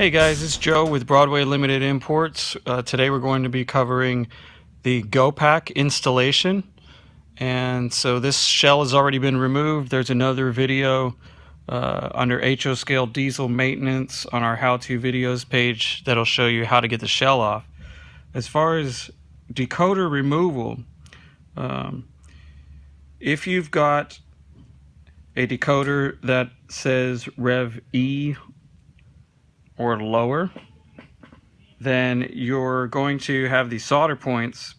Hey guys, it's Joe with Broadway Limited Imports. Today we're going to be covering the GoPack installation. And so this shell has already been removed. There's another video under HO scale diesel maintenance on our how-to videos page that'll show you how to get the shell off. As far as decoder removal, if you've got a decoder that says Rev E or lower, then you're going to have the solder points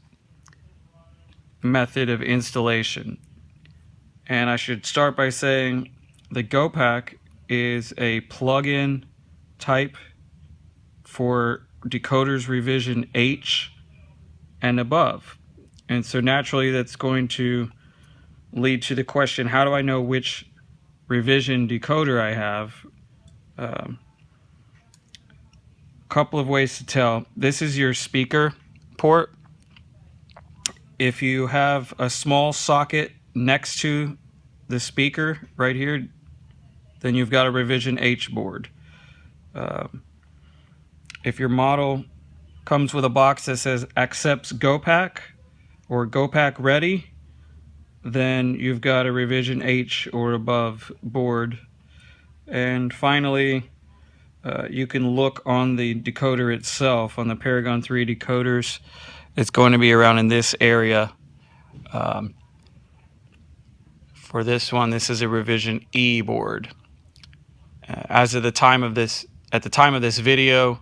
method of installation. And I should start by saying the GoPack is a plug-in type for decoders revision H and above. And so naturally that's going to lead to the question, how do I know which revision decoder I have? Couple of ways to tell. This is your speaker port. If you have a small socket next to the speaker right here, then you've got a revision H board. If your model comes with a box that says accepts GoPack or GoPack ready, then you've got a revision H or above board. And finally, you can look on the decoder itself, on the Paragon3 decoders. It's going to be around in this area. For this one, this is a revision E board. As of the time of this, at the time of this video,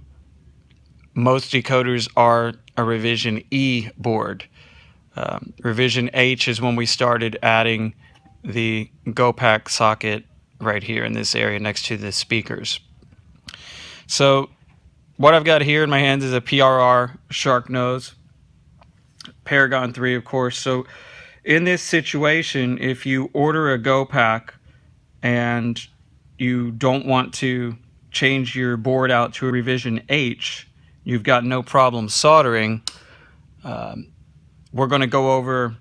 most decoders are a revision E board. Revision H is when we started adding the GoPack socket right here in this area next to the speakers. So what I've got here in my hands is a PRR shark nose, Paragon3 of course. So in this situation, if you order a GoPack and you don't want to change your board out to a revision H, you've got no problem soldering. We're going to go over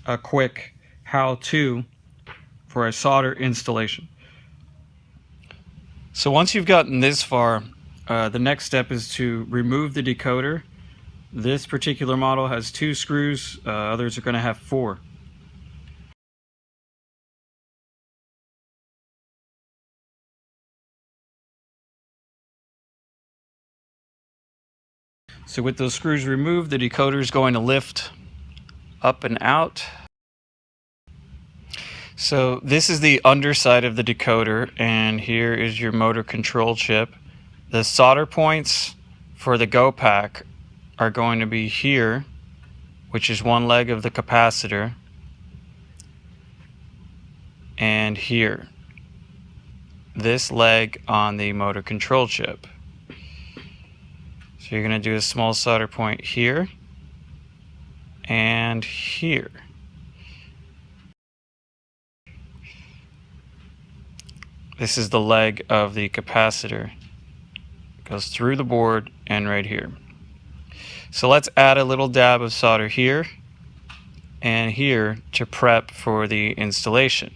a quick how-to for a solder installation. So once you've gotten this far, the next step is to remove the decoder. This particular model has 2 screws, others are going to have 4. So with those screws removed, the decoder is going to lift up and out. So this is the underside of the decoder, and here is your motor control chip. The solder points for the GoPack are going to be here, which is one leg of the capacitor, and here, this leg on the motor control chip. So you're going to do a small solder point here and here. This is the leg of the capacitor. It goes through the board and right here. So let's add a little dab of solder here and here to prep for the installation.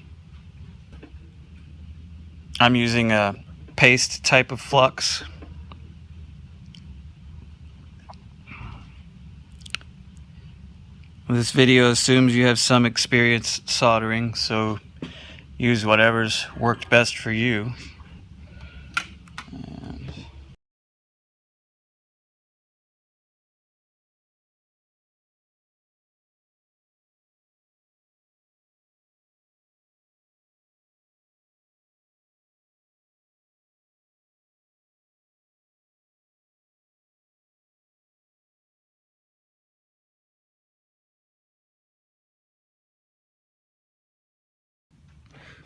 I'm using a paste type of flux. This video assumes you have some experience soldering, so use whatever's worked best for you.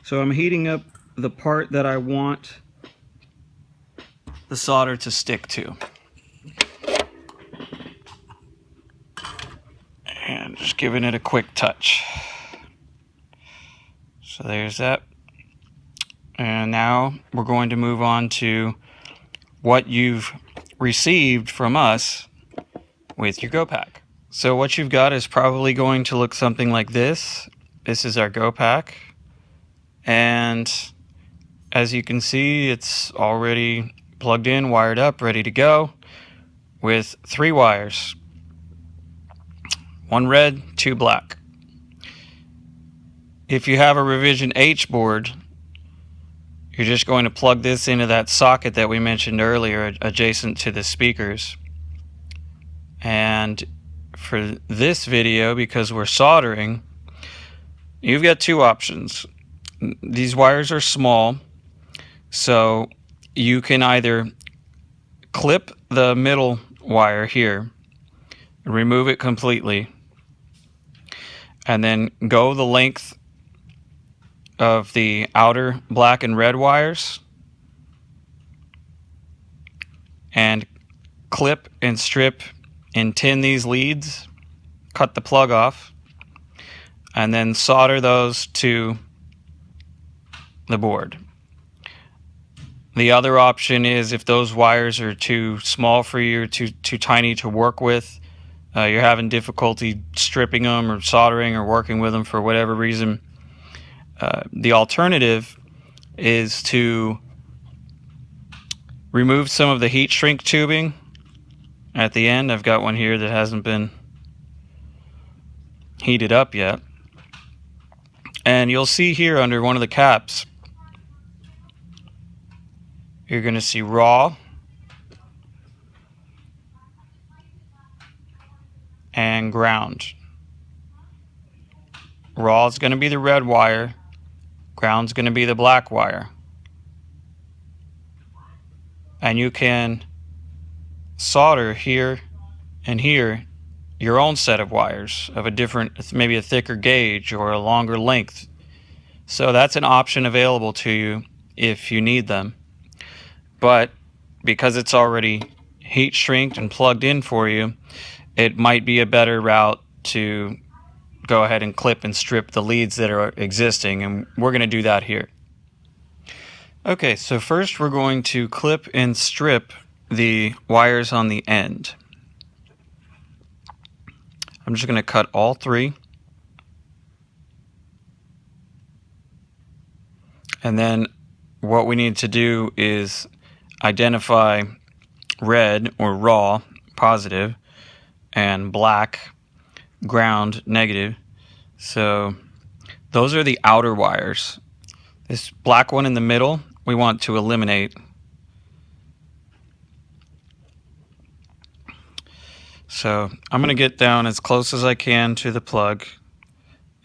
So I'm heating up the part that I want the solder to stick to. And just giving it a quick touch. So there's that. And now we're going to move on to what you've received from us with your GoPack. So what you've got is probably going to look something like this. This is our GoPack. And as you can see, it's already plugged in, wired up, ready to go with 3 wires. 1 red, 2 black. If you have a Revision H board, you're just going to plug this into that socket that we mentioned earlier adjacent to the speakers. And for this video, because we're soldering, you've got 2 options. These wires are small, so you can either clip the middle wire here, remove it completely, and then go the length of the outer black and red wires and clip and strip and tin these leads, cut the plug off, and then solder those to the board. The other option is if those wires are too small for you or too tiny to work with, you're having difficulty stripping them or soldering or working with them for whatever reason, the alternative is to remove some of the heat shrink tubing at the end. I've got one here that hasn't been heated up yet. And you'll see here under one of the caps, you're going to see raw and ground. Raw is going to be the red wire, ground is going to be the black wire. And you can solder here and here your own set of wires of a different, maybe a thicker gauge or a longer length. So that's an option available to you if you need them. But because it's already heat shrinked and plugged in for you, it might be a better route to go ahead and clip and strip the leads that are existing, and we're going to do that here. Okay, so first we're going to clip and strip the wires on the end. I'm just going to cut all 3. And then what we need to do is identify red or raw, positive, and black, ground, negative. So those are the outer wires. This black one in the middle we want to eliminate. So I'm going to get down as close as I can to the plug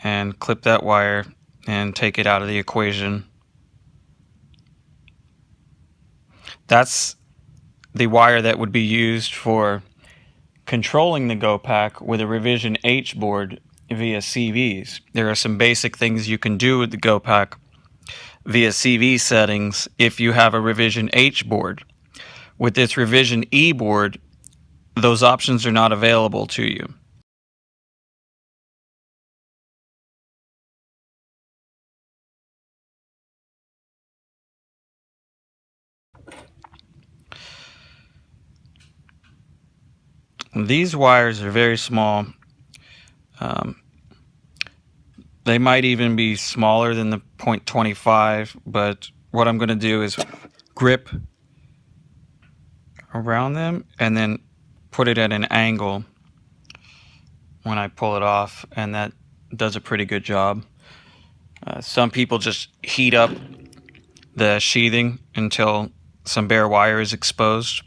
and clip that wire and take it out of the equation. That's the wire that would be used for controlling the GoPack with a Revision H board via CVs. There are some basic things you can do with the GoPack via CV settings if you have a Revision H board. With this Revision E board, those options are not available to you. These wires are very small. They might even be smaller than the 0.25, but what I'm going to do is grip around them and then put it at an angle when I pull it off, and that does a pretty good job. Some people just heat up the sheathing until some bare wire is exposed.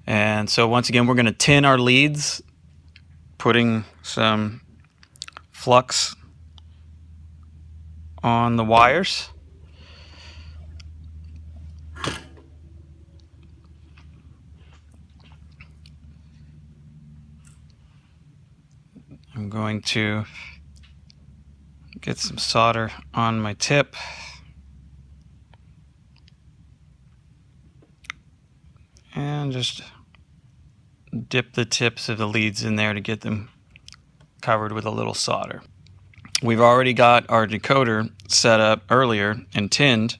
And so once again, we're going to tin our leads, putting some flux on the wires. I'm going to get some solder on my tip. And just dip the tips of the leads in there to get them covered with a little solder. We've already got our decoder set up earlier and tinned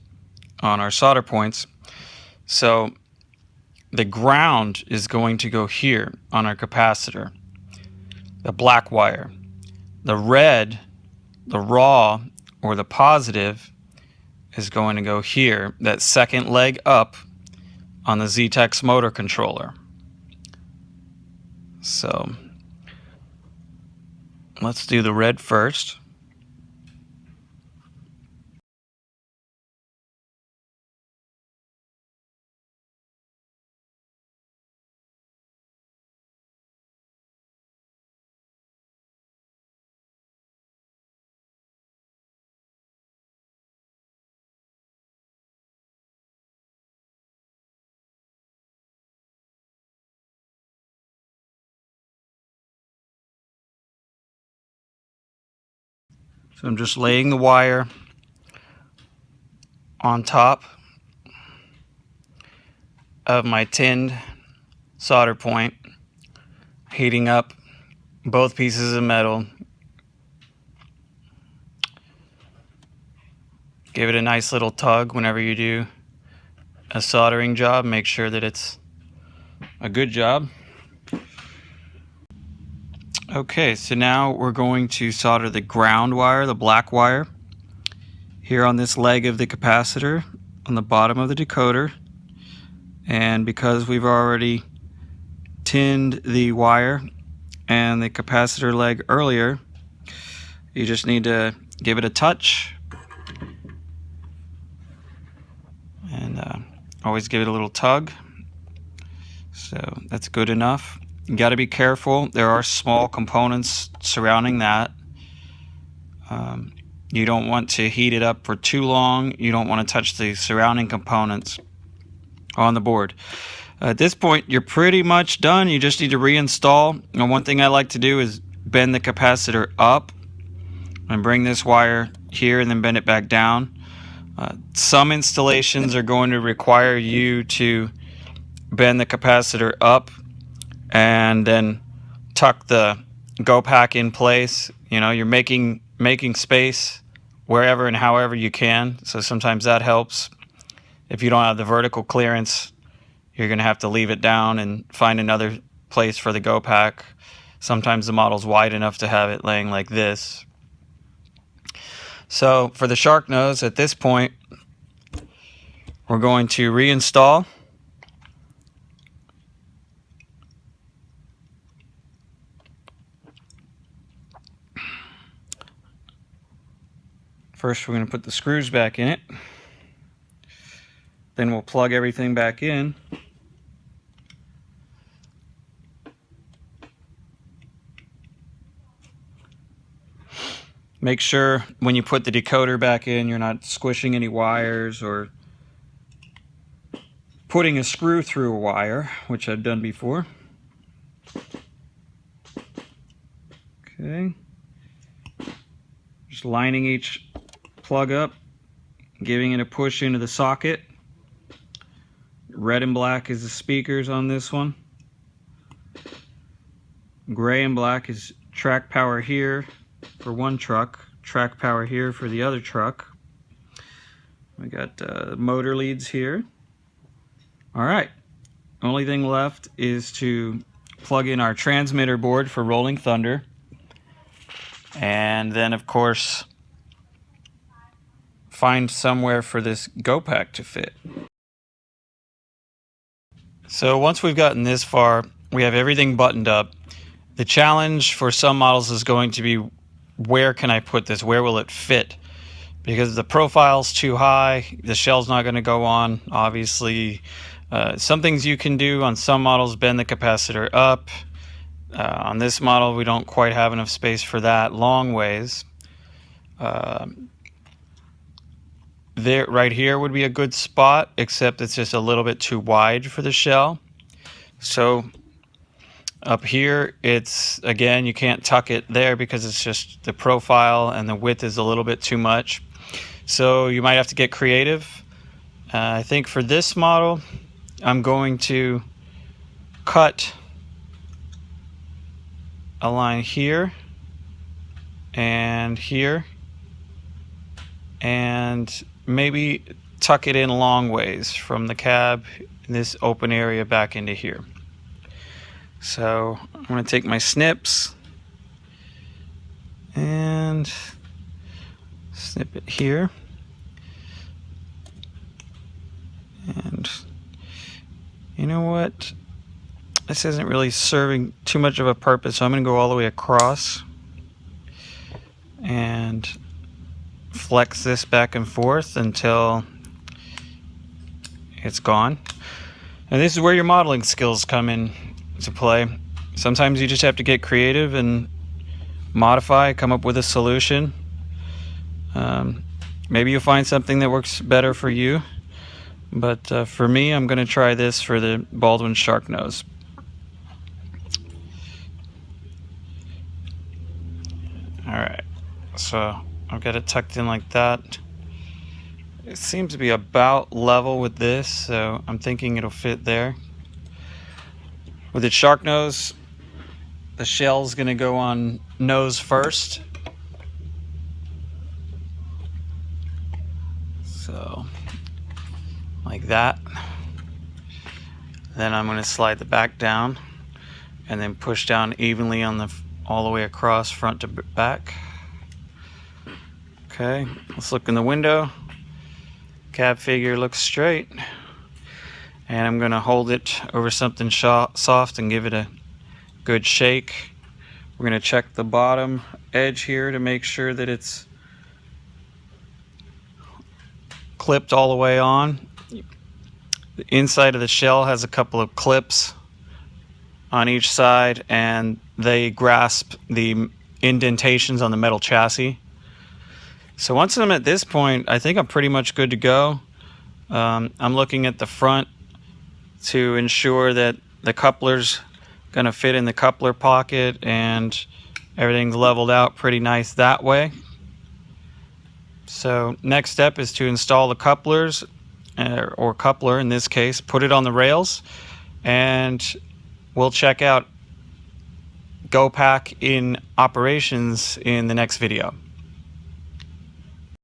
on our solder points. So the ground is going to go here on our capacitor, the black wire. The red, the raw, or the positive is going to go here, that second leg up on the ZTEX motor controller. So let's do the red first. So I'm just laying the wire on top of my tinned solder point, heating up both pieces of metal. Give it a nice little tug whenever you do a soldering job. Make sure that it's a good job. Okay, so now we're going to solder the ground wire, the black wire, here on this leg of the capacitor on the bottom of the decoder. And because we've already tinned the wire and the capacitor leg earlier, you just need to give it a touch and always give it a little tug. So that's good enough. You got to be careful. There are small components surrounding that. You don't want to heat it up for too long. You don't want to touch the surrounding components on the board. At this point, you're pretty much done. You just need to reinstall. And one thing I like to do is bend the capacitor up and bring this wire here and then bend it back down. Some installations are going to require you to bend the capacitor up and then tuck the GoPack in place. You know, you're making space wherever and however you can. So sometimes that helps. If you don't have the vertical clearance, you're going to have to leave it down and find another place for the GoPack. Sometimes the model's wide enough to have it laying like this. So for the shark nose, at this point, we're going to reinstall. First, we're going to put the screws back in it. Then we'll plug everything back in. Make sure when you put the decoder back in, you're not squishing any wires or putting a screw through a wire, which I've done before. Okay. Just lining each plug up, giving it a push into the socket. Red and black is the speakers on this one. Gray and black is track power here for one truck, track power here for the other truck. We got motor leads here. All right, only thing left is to plug in our transmitter board for Rolling Thunder. And then, of course, find somewhere for this GoPack to fit. So once we've gotten this far, we have everything buttoned up. The challenge for some models is going to be, where can I put this? Where will it fit? Because the profile's too high, the shell's not going to go on, obviously. Some things you can do on some models, bend the capacitor up. On this model, we don't quite have enough space for that long ways. Right here would be a good spot, except it's just a little bit too wide for the shell. So up here, it's, again, you can't tuck it there because it's just the profile and the width is a little bit too much. So you might have to get creative. I think for this model, I'm going to cut a line here and here and maybe tuck it in long ways from the cab in this open area back into here. So I'm going to take my snips and snip it here. You know what? This isn't really serving too much of a purpose, so I'm going to go all the way across and flex this back and forth until it's gone. And this is where your modeling skills come in to play. Sometimes you just have to get creative and modify, come up with a solution. Maybe you'll find something that works better for you, but for me, I'm going to try this for the Baldwin shark nose. Alright, so I've got it tucked in like that. It seems to be about level with this, so I'm thinking it'll fit there. With the shark nose, the shell's going to go on nose first. So, like that. Then I'm going to slide the back down and then push down evenly on the all the way across front to back. Okay, let's look in the window. Cab figure looks straight. And I'm going to hold it over something soft and give it a good shake. We're going to check the bottom edge here to make sure that it's clipped all the way on. The inside of the shell has a couple of clips on each side, and they grasp the indentations on the metal chassis. So once I'm at this point, I think I'm pretty much good to go. I'm looking at the front to ensure that the coupler's gonna fit in the coupler pocket and everything's leveled out pretty nice that way. So next step is to install the couplers, or coupler in this case, put it on the rails, and we'll check out GoPack in operations in the next video.